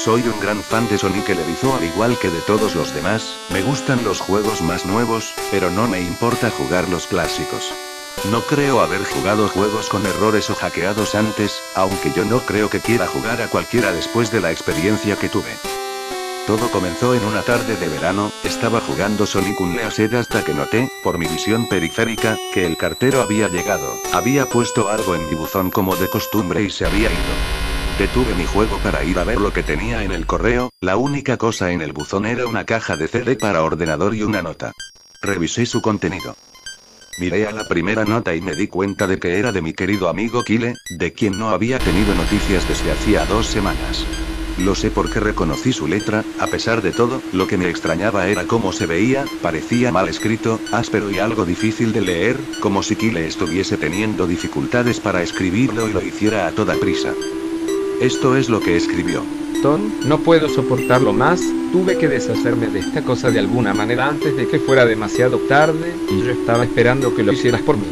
Soy un gran fan de Sonic el Erizo al igual que de todos los demás, me gustan los juegos más nuevos, pero no me importa jugar los clásicos. No creo haber jugado juegos con errores o hackeados antes, aunque yo no creo que quiera jugar a cualquiera después de la experiencia que tuve. Todo comenzó en una tarde de verano, estaba jugando Sonic Unleashed hasta que noté, por mi visión periférica, que el cartero había llegado, había puesto algo en mi buzón como de costumbre y se había ido. Detuve mi juego para ir a ver lo que tenía en el correo, la única cosa en el buzón era una caja de CD para ordenador y una nota. Revisé su contenido. Miré a la primera nota y me di cuenta de que era de mi querido amigo Kyle, de quien no había tenido noticias desde hacía 2 semanas. Lo sé porque reconocí su letra, a pesar de todo, lo que me extrañaba era cómo se veía, parecía mal escrito, áspero y algo difícil de leer, como si Kyle estuviese teniendo dificultades para escribirlo y lo hiciera a toda prisa. Esto es lo que escribió. Tom, no puedo soportarlo más, tuve que deshacerme de esta cosa de alguna manera antes de que fuera demasiado tarde, y yo estaba esperando que lo hicieras por mí.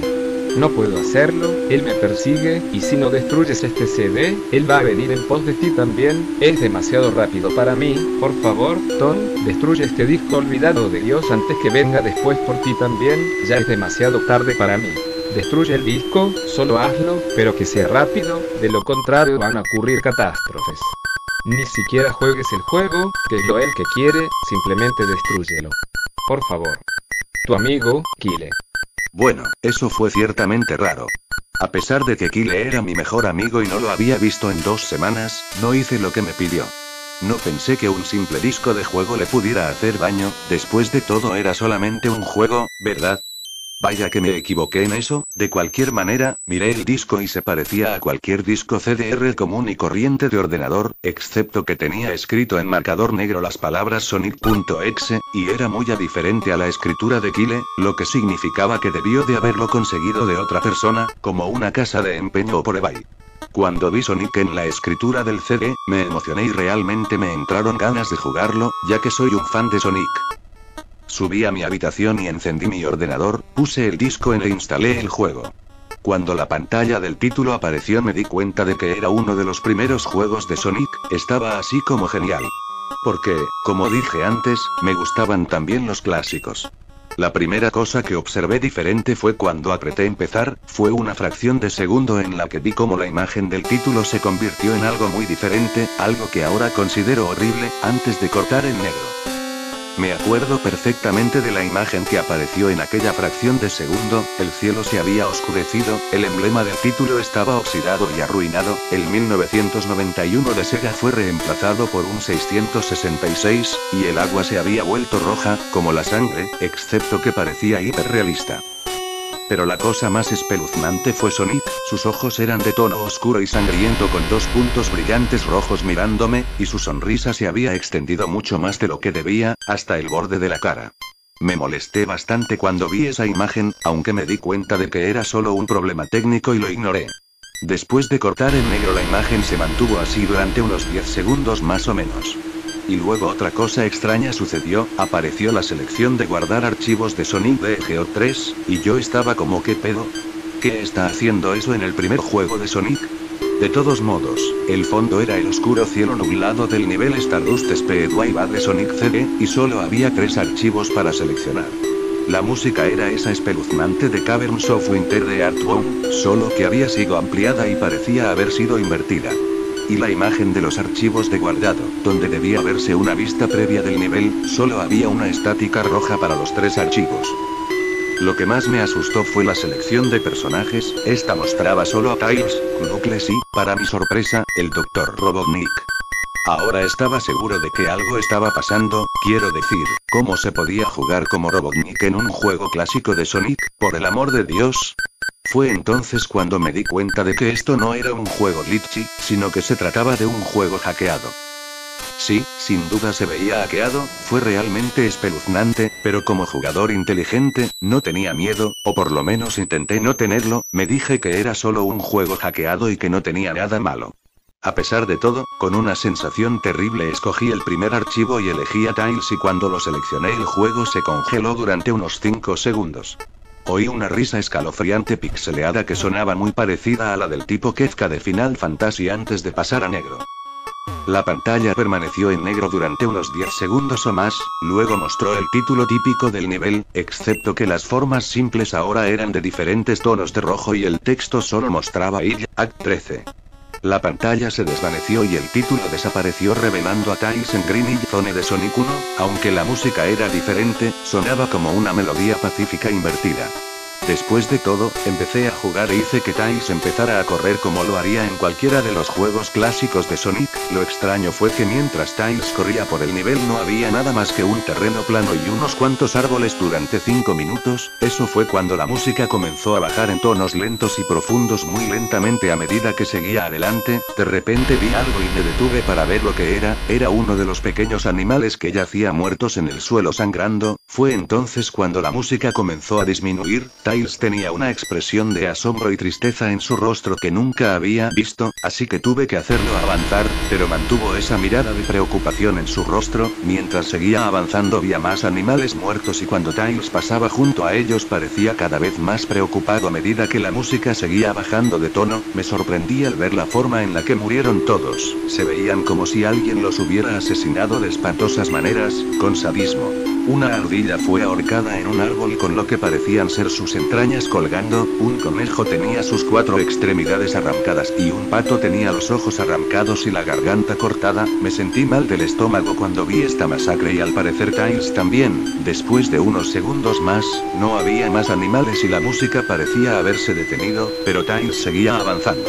No puedo hacerlo, él me persigue, y si no destruyes este CD, él va a venir en pos de ti también, es demasiado rápido para mí, por favor, Tom, destruye este disco olvidado de Dios antes que venga después por ti también, ya es demasiado tarde para mí. Destruye el disco, solo hazlo, pero que sea rápido, de lo contrario van a ocurrir catástrofes. Ni siquiera juegues el juego, que es lo él que quiere, simplemente destrúyelo. Por favor. Tu amigo, Kyle. Bueno, eso fue ciertamente raro. A pesar de que Kyle era mi mejor amigo y no lo había visto en 2 semanas, no hice lo que me pidió. No pensé que un simple disco de juego le pudiera hacer daño, después de todo era solamente un juego, ¿verdad? Vaya que me equivoqué en eso, de cualquier manera, miré el disco y se parecía a cualquier disco CDR común y corriente de ordenador, excepto que tenía escrito en marcador negro las palabras Sonic.exe, y era muy diferente a la escritura de Kyle, lo que significaba que debió de haberlo conseguido de otra persona, como una casa de empeño o por eBay. Cuando vi Sonic en la escritura del CD, me emocioné y realmente me entraron ganas de jugarlo, ya que soy un fan de Sonic. Subí a mi habitación y encendí mi ordenador, puse el disco e instalé el juego. Cuando la pantalla del título apareció me di cuenta de que era uno de los primeros juegos de Sonic, estaba así como genial. Porque, como dije antes, me gustaban también los clásicos. La primera cosa que observé diferente fue cuando apreté empezar, fue una fracción de segundo en la que vi cómo la imagen del título se convirtió en algo muy diferente, algo que ahora considero horrible, antes de cortar en negro. Me acuerdo perfectamente de la imagen que apareció en aquella fracción de segundo, el cielo se había oscurecido, el emblema del título estaba oxidado y arruinado, el 1991 de Sega fue reemplazado por un 666, y el agua se había vuelto roja, como la sangre, excepto que parecía hiperrealista. Pero la cosa más espeluznante fue Sonic, sus ojos eran de tono oscuro y sangriento con 2 puntos brillantes rojos mirándome, y su sonrisa se había extendido mucho más de lo que debía, hasta el borde de la cara. Me molesté bastante cuando vi esa imagen, aunque me di cuenta de que era solo un problema técnico y lo ignoré. Después de cortar en negro la imagen se mantuvo así durante unos 10 segundos más o menos. Y luego otra cosa extraña sucedió, apareció la selección de guardar archivos de Sonic de Geo 3, y yo estaba como ¿qué pedo? ¿Qué está haciendo eso en el primer juego de Sonic? De todos modos, el fondo era el oscuro cielo nublado del nivel Stardust Speedway de Sonic CD, y solo había 3 archivos para seleccionar. La música era esa espeluznante de Caverns of Winter de Earthbound, solo que había sido ampliada y parecía haber sido invertida. Y la imagen de los archivos de guardado, donde debía verse una vista previa del nivel, solo había una estática roja para los 3 archivos. Lo que más me asustó fue la selección de personajes, esta mostraba solo a Tails, Knuckles y, para mi sorpresa, el Dr. Robotnik. Ahora estaba seguro de que algo estaba pasando, quiero decir, ¿cómo se podía jugar como Robotnik en un juego clásico de Sonic, por el amor de Dios? Fue entonces cuando me di cuenta de que esto no era un juego glitchy, sino que se trataba de un juego hackeado. Sí, sin duda se veía hackeado, fue realmente espeluznante, pero como jugador inteligente, no tenía miedo, o por lo menos intenté no tenerlo, me dije que era solo un juego hackeado y que no tenía nada malo. A pesar de todo, con una sensación terrible escogí el primer archivo y elegí a Tails y cuando lo seleccioné el juego se congeló durante unos 5 segundos. Oí una risa escalofriante pixeleada que sonaba muy parecida a la del tipo Kefka de Final Fantasy antes de pasar a negro. La pantalla permaneció en negro durante unos 10 segundos o más, luego mostró el título típico del nivel, excepto que las formas simples ahora eran de diferentes tonos de rojo y el texto solo mostraba Ilya, Act 13. La pantalla se desvaneció y el título desapareció revelando a Tails en Green Hill Zone de Sonic 1, aunque la música era diferente, sonaba como una melodía pacífica invertida. Después de todo, empecé a jugar e hice que Tails empezara a correr como lo haría en cualquiera de los juegos clásicos de Sonic. Lo extraño fue que mientras Tails corría por el nivel no había nada más que un terreno plano y unos cuantos árboles durante 5 minutos, eso fue cuando la música comenzó a bajar en tonos lentos y profundos muy lentamente a medida que seguía adelante. De repente vi algo y me detuve para ver lo que era uno de los pequeños animales que yacía muertos en el suelo sangrando. Fue entonces cuando la música comenzó a disminuir. Tails tenía una expresión de asombro y tristeza en su rostro que nunca había visto, así que tuve que hacerlo avanzar, pero mantuvo esa mirada de preocupación en su rostro. Mientras seguía avanzando vi a más animales muertos y cuando Tails pasaba junto a ellos parecía cada vez más preocupado a medida que la música seguía bajando de tono. Me sorprendí al ver la forma en la que murieron todos, se veían como si alguien los hubiera asesinado de espantosas maneras, con sadismo. Una ardilla fue ahorcada en un árbol con lo que parecían ser sus entrañas colgando, un conejo tenía sus 4 extremidades arrancadas y un pato tenía los ojos arrancados y la garganta cortada. Me sentí mal del estómago cuando vi esta masacre y al parecer Tails también. Después de unos segundos más, no había más animales y la música parecía haberse detenido, pero Tails seguía avanzando.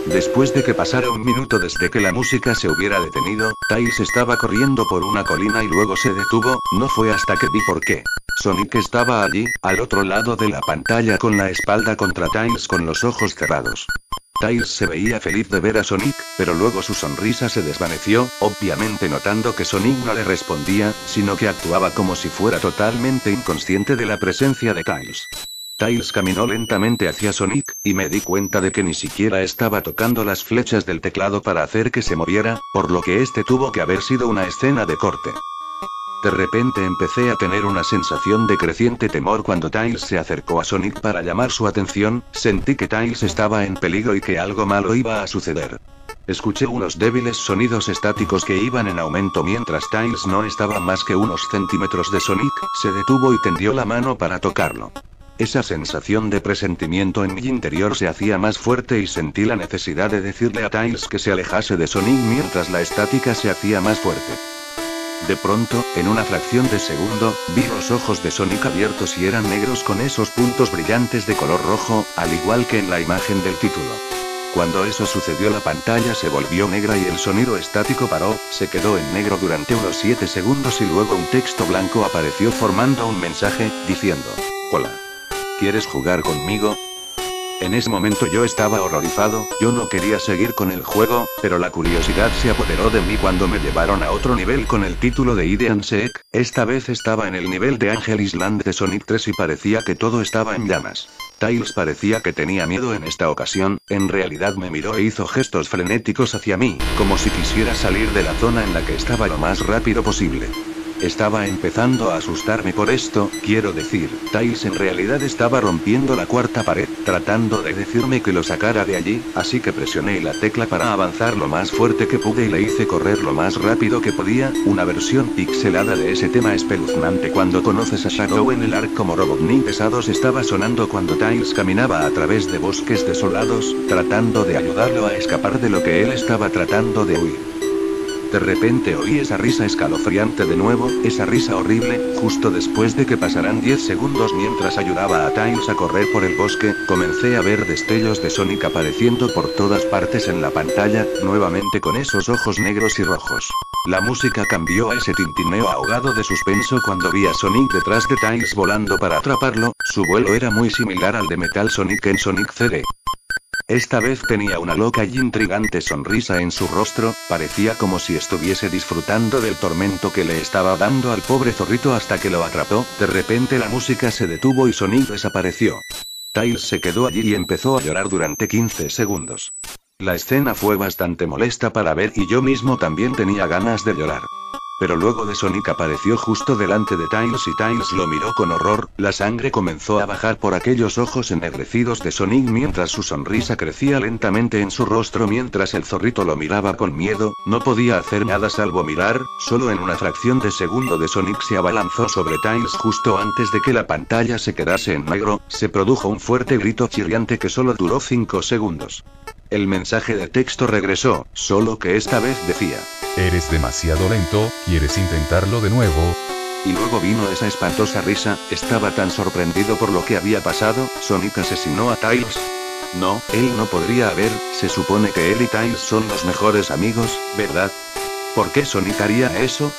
Después de que pasara un minuto desde que la música se hubiera detenido, Tails estaba corriendo por una colina y luego se detuvo. No fue hasta que vi por qué. Sonic estaba allí, al otro lado de la pantalla con la espalda contra Tails con los ojos cerrados. Tails se veía feliz de ver a Sonic, pero luego su sonrisa se desvaneció, obviamente notando que Sonic no le respondía, sino que actuaba como si fuera totalmente inconsciente de la presencia de Tails. Tails caminó lentamente hacia Sonic, y me di cuenta de que ni siquiera estaba tocando las flechas del teclado para hacer que se moviera, por lo que este tuvo que haber sido una escena de corte. De repente empecé a tener una sensación de creciente temor cuando Tails se acercó a Sonic para llamar su atención. Sentí que Tails estaba en peligro y que algo malo iba a suceder. Escuché unos débiles sonidos estáticos que iban en aumento mientras Tails no estaba más que unos centímetros de Sonic. Se detuvo y tendió la mano para tocarlo. Esa sensación de presentimiento en mi interior se hacía más fuerte y sentí la necesidad de decirle a Tails que se alejase de Sonic mientras la estática se hacía más fuerte. De pronto, en una fracción de segundo, vi los ojos de Sonic abiertos y eran negros con esos puntos brillantes de color rojo, al igual que en la imagen del título. Cuando eso sucedió la pantalla se volvió negra y el sonido estático paró, se quedó en negro durante unos 7 segundos y luego un texto blanco apareció formando un mensaje, diciendo: "Hola. ¿Quieres jugar conmigo?". En ese momento yo estaba horrorizado, yo no quería seguir con el juego, pero la curiosidad se apoderó de mí cuando me llevaron a otro nivel con el título de Hide and Seek. Esta vez estaba en el nivel de Angel Island de Sonic 3 y parecía que todo estaba en llamas. Tails parecía que tenía miedo en esta ocasión, en realidad me miró e hizo gestos frenéticos hacia mí, como si quisiera salir de la zona en la que estaba lo más rápido posible. Estaba empezando a asustarme por esto, quiero decir, Tails en realidad estaba rompiendo la cuarta pared, tratando de decirme que lo sacara de allí, así que presioné la tecla para avanzar lo más fuerte que pude y le hice correr lo más rápido que podía. Una versión pixelada de ese tema espeluznante cuando conoces a Shadow en el arc como Robotnik pesados estaba sonando cuando Tails caminaba a través de bosques desolados, tratando de ayudarlo a escapar de lo que él estaba tratando de huir. De repente oí esa risa escalofriante de nuevo, esa risa horrible, justo después de que pasaran 10 segundos mientras ayudaba a Tails a correr por el bosque, comencé a ver destellos de Sonic apareciendo por todas partes en la pantalla, nuevamente con esos ojos negros y rojos. La música cambió a ese tintineo ahogado de suspenso cuando vi a Sonic detrás de Tails volando para atraparlo. Su vuelo era muy similar al de Metal Sonic en Sonic CD. Esta vez tenía una loca y intrigante sonrisa en su rostro, parecía como si estuviese disfrutando del tormento que le estaba dando al pobre zorrito hasta que lo atrapó. De repente la música se detuvo y Sonic desapareció. Tails se quedó allí y empezó a llorar durante 15 segundos. La escena fue bastante molesta para ver y yo mismo también tenía ganas de llorar. Pero luego de Sonic apareció justo delante de Tails y Tails lo miró con horror, la sangre comenzó a bajar por aquellos ojos ennegrecidos de Sonic mientras su sonrisa crecía lentamente en su rostro mientras el zorrito lo miraba con miedo, no podía hacer nada salvo mirar, solo en una fracción de segundo de Sonic se abalanzó sobre Tails justo antes de que la pantalla se quedase en negro, se produjo un fuerte grito chirriante que solo duró 5 segundos. El mensaje de texto regresó, solo que esta vez decía: Eres demasiado lento, ¿quieres intentarlo de nuevo? Y luego vino esa espantosa risa, estaba tan sorprendido por lo que había pasado, ¿Sonic asesinó a Tails? No, él no podría haber, se supone que él y Tails son los mejores amigos, ¿verdad? ¿Por qué Sonic haría eso?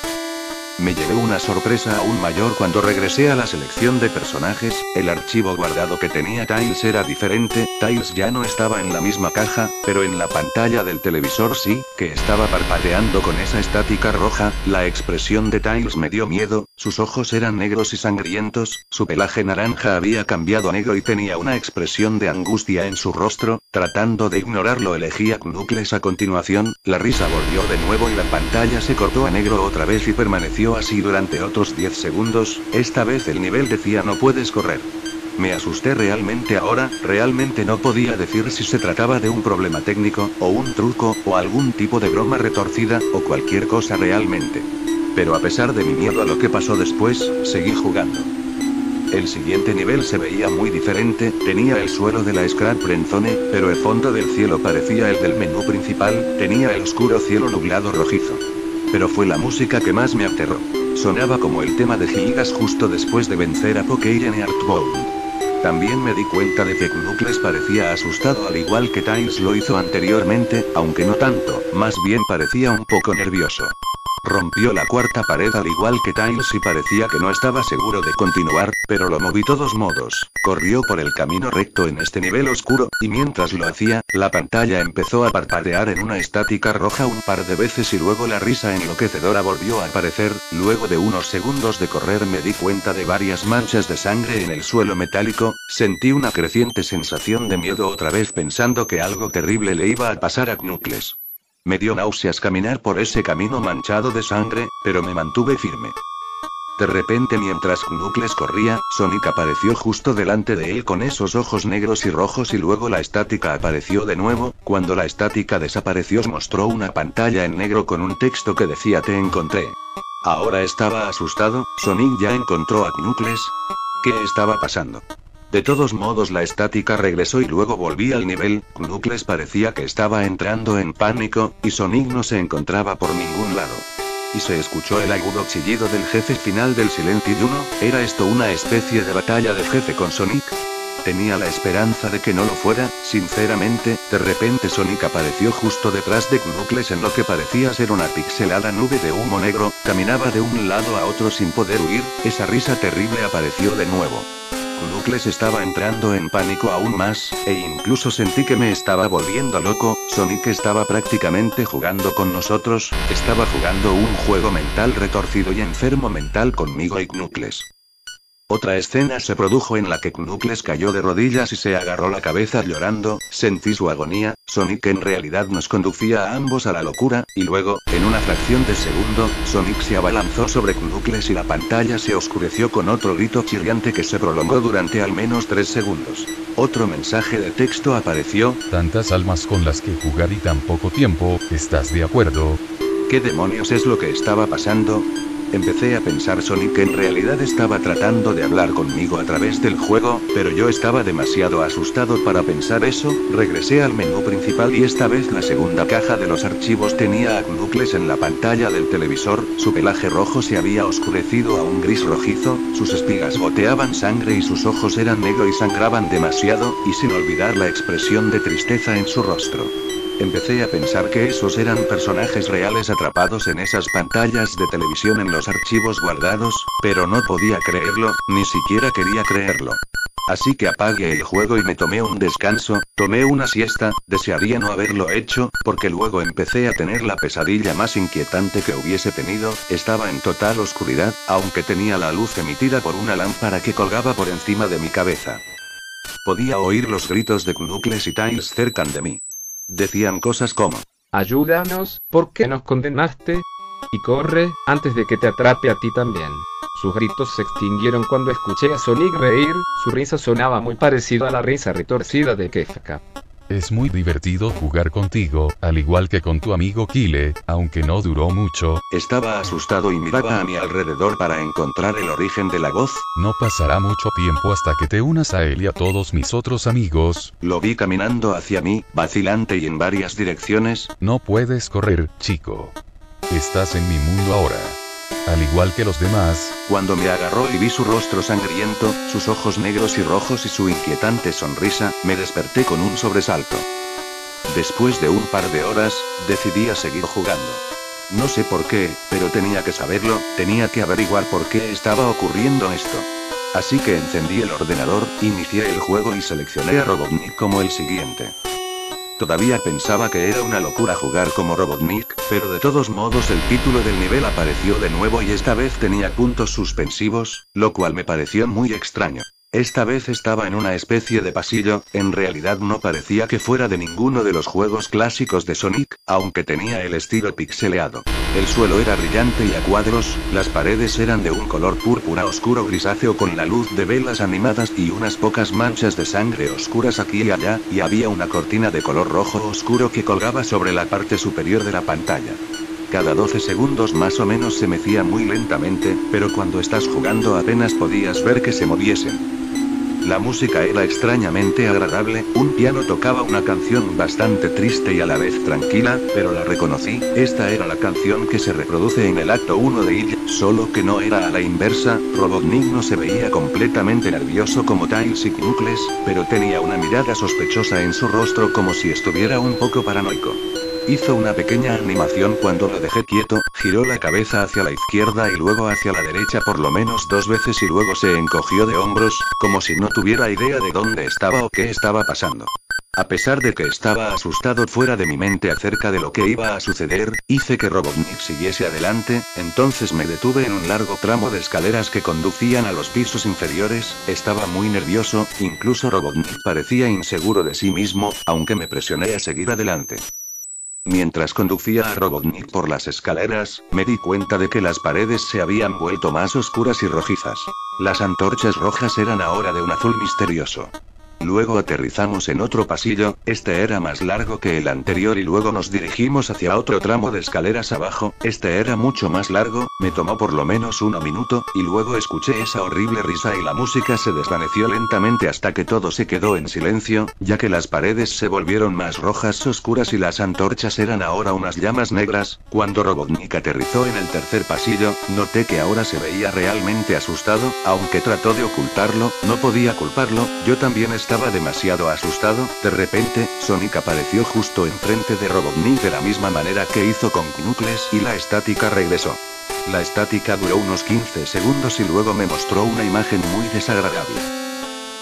Me llevé una sorpresa aún mayor cuando regresé a la selección de personajes, el archivo guardado que tenía Tails era diferente, Tails ya no estaba en la misma caja, pero en la pantalla del televisor sí, que estaba parpadeando con esa estática roja, la expresión de Tails me dio miedo, sus ojos eran negros y sangrientos, su pelaje naranja había cambiado a negro y tenía una expresión de angustia en su rostro, tratando de ignorarlo elegí a Knuckles a continuación, la risa volvió de nuevo y la pantalla se cortó a negro otra vez y permaneció así durante otros 10 segundos, esta vez el nivel decía no puedes correr. Me asusté realmente ahora, realmente no podía decir si se trataba de un problema técnico, o un truco, o algún tipo de broma retorcida, o cualquier cosa realmente. Pero a pesar de mi miedo a lo que pasó después, seguí jugando. El siguiente nivel se veía muy diferente, tenía el suelo de la Scrap Zone, pero el fondo del cielo parecía el del menú principal, tenía el oscuro cielo nublado rojizo. Pero fue la música que más me aterró. Sonaba como el tema de Gigas justo después de vencer a Pokémon Earthbound. También me di cuenta de que Knuckles parecía asustado al igual que Tails lo hizo anteriormente, aunque no tanto, más bien parecía un poco nervioso. Rompió la cuarta pared al igual que Tails y parecía que no estaba seguro de continuar, pero lo moví todos modos. Corrió por el camino recto en este nivel oscuro, y mientras lo hacía, la pantalla empezó a parpadear en una estática roja un par de veces y luego la risa enloquecedora volvió a aparecer, luego de unos segundos de correr me di cuenta de varias manchas de sangre en el suelo metálico, sentí una creciente sensación de miedo otra vez pensando que algo terrible le iba a pasar a Knuckles. Me dio náuseas caminar por ese camino manchado de sangre, pero me mantuve firme. De repente mientras Knuckles corría, Sonic apareció justo delante de él con esos ojos negros y rojos y luego la estática apareció de nuevo, cuando la estática desapareció mostró una pantalla en negro con un texto que decía te encontré. Ahora estaba asustado, Sonic ya encontró a Knuckles. ¿Qué estaba pasando? De todos modos la estática regresó y luego volví al nivel, Knuckles parecía que estaba entrando en pánico, y Sonic no se encontraba por ningún lado. Y se escuchó el agudo chillido del jefe final del Silent Hill 1, ¿era esto una especie de batalla de jefe con Sonic? Tenía la esperanza de que no lo fuera, sinceramente, de repente Sonic apareció justo detrás de Knuckles en lo que parecía ser una pixelada nube de humo negro, caminaba de un lado a otro sin poder huir, esa risa terrible apareció de nuevo. Knuckles estaba entrando en pánico aún más, e incluso sentí que me estaba volviendo loco, Sonic estaba prácticamente jugando con nosotros, estaba jugando un juego mental retorcido y enfermo mental conmigo y Knuckles. Otra escena se produjo en la que Knuckles cayó de rodillas y se agarró la cabeza llorando, sentí su agonía, Sonic en realidad nos conducía a ambos a la locura, y luego, en una fracción de segundo, Sonic se abalanzó sobre Knuckles y la pantalla se oscureció con otro grito chirriante que se prolongó durante al menos 3 segundos. Otro mensaje de texto apareció: tantas almas con las que jugar y tan poco tiempo, ¿estás de acuerdo? ¿Qué demonios es lo que estaba pasando? Empecé a pensar Sonic en realidad estaba tratando de hablar conmigo a través del juego, pero yo estaba demasiado asustado para pensar eso, regresé al menú principal y esta vez la segunda caja de los archivos tenía a Knuckles en la pantalla del televisor, su pelaje rojo se había oscurecido a un gris rojizo, sus espigas goteaban sangre y sus ojos eran negros y sangraban demasiado, y sin olvidar la expresión de tristeza en su rostro. Empecé a pensar que esos eran personajes reales atrapados en esas pantallas de televisión en los archivos guardados, pero no podía creerlo, ni siquiera quería creerlo. Así que apagué el juego y me tomé un descanso, tomé una siesta, desearía no haberlo hecho, porque luego empecé a tener la pesadilla más inquietante que hubiese tenido, estaba en total oscuridad, aunque tenía la luz emitida por una lámpara que colgaba por encima de mi cabeza. Podía oír los gritos de Knuckles y Tails cerca de mí. Decían cosas como: ayúdanos, ¿por qué nos condenaste? Y corre, antes de que te atrape a ti también. Sus gritos se extinguieron cuando escuché a Sonic reír, su risa sonaba muy parecido a la risa retorcida de Kefka. Es muy divertido jugar contigo, al igual que con tu amigo Kyle, aunque no duró mucho. Estaba asustado y miraba a mi alrededor para encontrar el origen de la voz. No pasará mucho tiempo hasta que te unas a él y a todos mis otros amigos. Lo vi caminando hacia mí, vacilante y en varias direcciones. No puedes correr, chico. Estás en mi mundo ahora. Al igual que los demás. Cuando me agarró y vi su rostro sangriento, sus ojos negros y rojos y su inquietante sonrisa, me desperté con un sobresalto. Después de un par de horas, decidí a seguir jugando. No sé por qué, pero tenía que saberlo, tenía que averiguar por qué estaba ocurriendo esto. Así que encendí el ordenador, inicié el juego y seleccioné a Robotnik como el siguiente. Todavía pensaba que era una locura jugar como Robotnik, pero de todos modos el título del nivel apareció de nuevo y esta vez tenía puntos suspensivos, lo cual me pareció muy extraño. Esta vez estaba en una especie de pasillo, en realidad no parecía que fuera de ninguno de los juegos clásicos de Sonic, aunque tenía el estilo pixeleado. El suelo era brillante y a cuadros, las paredes eran de un color púrpura oscuro grisáceo con la luz de velas animadas y unas pocas manchas de sangre oscuras aquí y allá, y había una cortina de color rojo oscuro que colgaba sobre la parte superior de la pantalla. Cada 12 segundos más o menos se mecía muy lentamente, pero cuando estás jugando apenas podías ver que se moviesen. La música era extrañamente agradable, un piano tocaba una canción bastante triste y a la vez tranquila, pero la reconocí, esta era la canción que se reproduce en el acto 1 de It, solo que no era a la inversa. Robotnik no se veía completamente nervioso como Tails y Knuckles, pero tenía una mirada sospechosa en su rostro como si estuviera un poco paranoico. Hizo una pequeña animación cuando lo dejé quieto, giró la cabeza hacia la izquierda y luego hacia la derecha por lo menos 2 veces y luego se encogió de hombros, como si no tuviera idea de dónde estaba o qué estaba pasando. A pesar de que estaba asustado fuera de mi mente acerca de lo que iba a suceder, hice que Robotnik siguiese adelante, entonces me detuve en un largo tramo de escaleras que conducían a los pisos inferiores, estaba muy nervioso, incluso Robotnik parecía inseguro de sí mismo, aunque me presioné a seguir adelante. Mientras conducía a Robotnik por las escaleras, me di cuenta de que las paredes se habían vuelto más oscuras y rojizas. Las antorchas rojas eran ahora de un azul misterioso. Luego aterrizamos en otro pasillo, este era más largo que el anterior y luego nos dirigimos hacia otro tramo de escaleras abajo, este era mucho más largo, me tomó por lo menos 1 minuto, y luego escuché esa horrible risa y la música se desvaneció lentamente hasta que todo se quedó en silencio, ya que las paredes se volvieron más rojas oscuras y las antorchas eran ahora unas llamas negras. Cuando Robotnik aterrizó en el tercer pasillo, noté que ahora se veía realmente asustado, aunque trató de ocultarlo, no podía culparlo, yo también estaba demasiado asustado. De repente, Sonic apareció justo enfrente de Robotnik de la misma manera que hizo con Knuckles y la estática regresó. La estática duró unos 15 segundos y luego me mostró una imagen muy desagradable.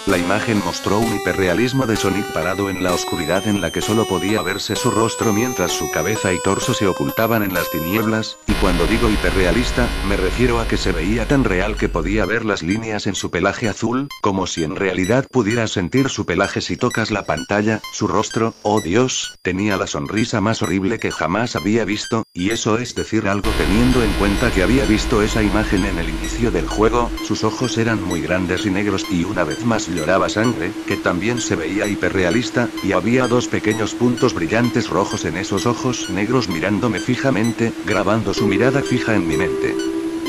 La imagen mostró un hiperrealismo de Sonic parado en la oscuridad en la que solo podía verse su rostro mientras su cabeza y torso se ocultaban en las tinieblas, y cuando digo hiperrealista, me refiero a que se veía tan real que podía ver las líneas en su pelaje azul, como si en realidad pudieras sentir su pelaje si tocas la pantalla. Su rostro, oh Dios, tenía la sonrisa más horrible que jamás había visto, y eso es decir algo teniendo en cuenta que había visto esa imagen en el inicio del juego. Sus ojos eran muy grandes y negros y una vez más lloraba sangre, que también se veía hiperrealista, y había 2 pequeños puntos brillantes rojos en esos ojos negros mirándome fijamente, grabando su mirada fija en mi mente.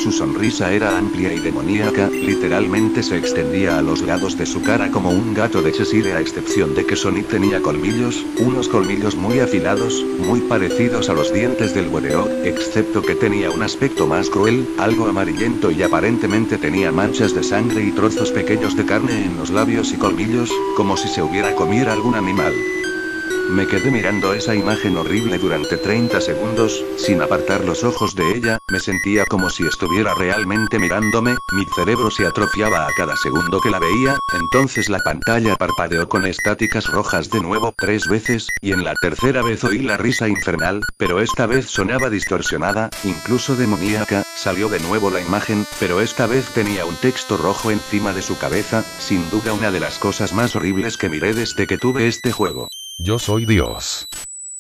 Su sonrisa era amplia y demoníaca, literalmente se extendía a los lados de su cara como un gato de Cheshire a excepción de que Sonic tenía colmillos, unos colmillos muy afilados, muy parecidos a los dientes del Warrior, excepto que tenía un aspecto más cruel, algo amarillento y aparentemente tenía manchas de sangre y trozos pequeños de carne en los labios y colmillos, como si se hubiera comido algún animal. Me quedé mirando esa imagen horrible durante 30 segundos, sin apartar los ojos de ella, me sentía como si estuviera realmente mirándome, mi cerebro se atrofiaba a cada segundo que la veía, entonces la pantalla parpadeó con estáticas rojas de nuevo 3 veces, y en la tercera vez oí la risa infernal, pero esta vez sonaba distorsionada, incluso demoníaca. Salió de nuevo la imagen, pero esta vez tenía un texto rojo encima de su cabeza, sin duda una de las cosas más horribles que miré desde que tuve este juego. Yo soy Dios.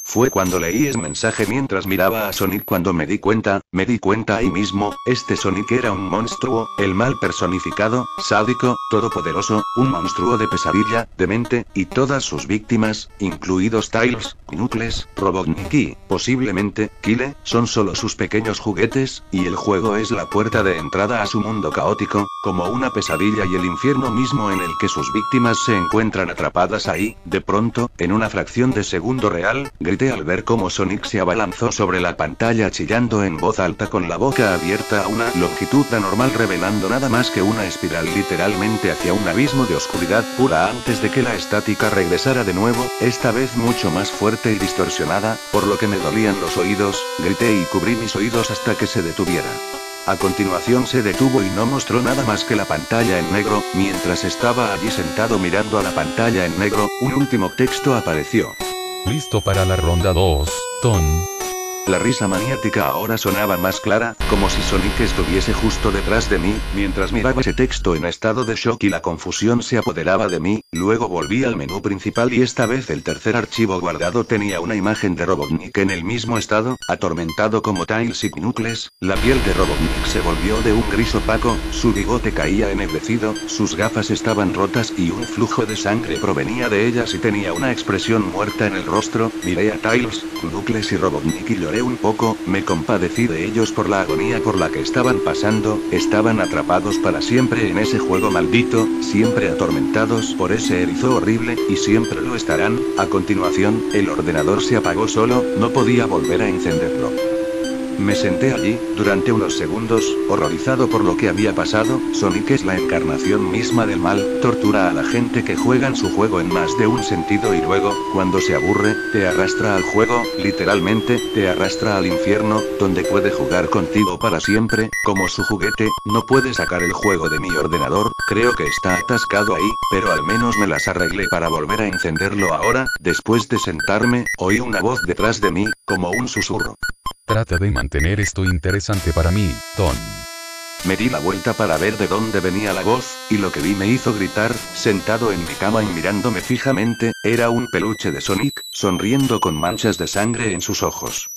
Fue cuando leí ese mensaje mientras miraba a Sonic cuando me di cuenta ahí mismo, este Sonic era un monstruo, el mal personificado, sádico, todopoderoso, un monstruo de pesadilla, demente, y todas sus víctimas, incluidos Tails, Knuckles, Robotnik y, posiblemente, Kyle, son solo sus pequeños juguetes, y el juego es la puerta de entrada a su mundo caótico, como una pesadilla y el infierno mismo en el que sus víctimas se encuentran atrapadas ahí. De pronto, en una fracción de segundo real, grité al ver cómo Sonic se abalanzó sobre la pantalla chillando en voz alta con la boca abierta a una longitud anormal revelando nada más que una espiral literalmente hacia un abismo de oscuridad pura antes de que la estática regresara de nuevo, esta vez mucho más fuerte y distorsionada, por lo que me dolían los oídos, grité y cubrí mis oídos hasta que se detuviera. A continuación se detuvo y no mostró nada más que la pantalla en negro, mientras estaba allí sentado mirando a la pantalla en negro, un último texto apareció. Listo para la ronda 2, Ton. La risa maniática ahora sonaba más clara, como si Sonic estuviese justo detrás de mí, mientras miraba ese texto en estado de shock y la confusión se apoderaba de mí. Luego volví al menú principal y esta vez el tercer archivo guardado tenía una imagen de Robotnik en el mismo estado, atormentado como Tails y Knuckles. La piel de Robotnik se volvió de un gris opaco, su bigote caía ennegrecido, sus gafas estaban rotas y un flujo de sangre provenía de ellas y tenía una expresión muerta en el rostro. Miré a Tails, Knuckles y Robotnik y lloré un poco, me compadecí de ellos por la agonía por la que estaban pasando, estaban atrapados para siempre en ese juego maldito, siempre atormentados por ese erizo horrible, y siempre lo estarán. A continuación, el ordenador se apagó solo, no podía volver a encenderlo. Me senté allí, durante unos segundos, horrorizado por lo que había pasado. Sonic es la encarnación misma del mal, tortura a la gente que juegan su juego en más de un sentido y luego, cuando se aburre, te arrastra al juego, literalmente, te arrastra al infierno, donde puede jugar contigo para siempre, como su juguete. No puede sacar el juego de mi ordenador, creo que está atascado ahí, pero al menos me las arreglé para volver a encenderlo ahora. Después de sentarme, oí una voz detrás de mí, como un susurro. Trata de mantener esto interesante para mí, Ton. Me di la vuelta para ver de dónde venía la voz, y lo que vi me hizo gritar. Sentado en mi cama y mirándome fijamente, era un peluche de Sonic, sonriendo con manchas de sangre en sus ojos.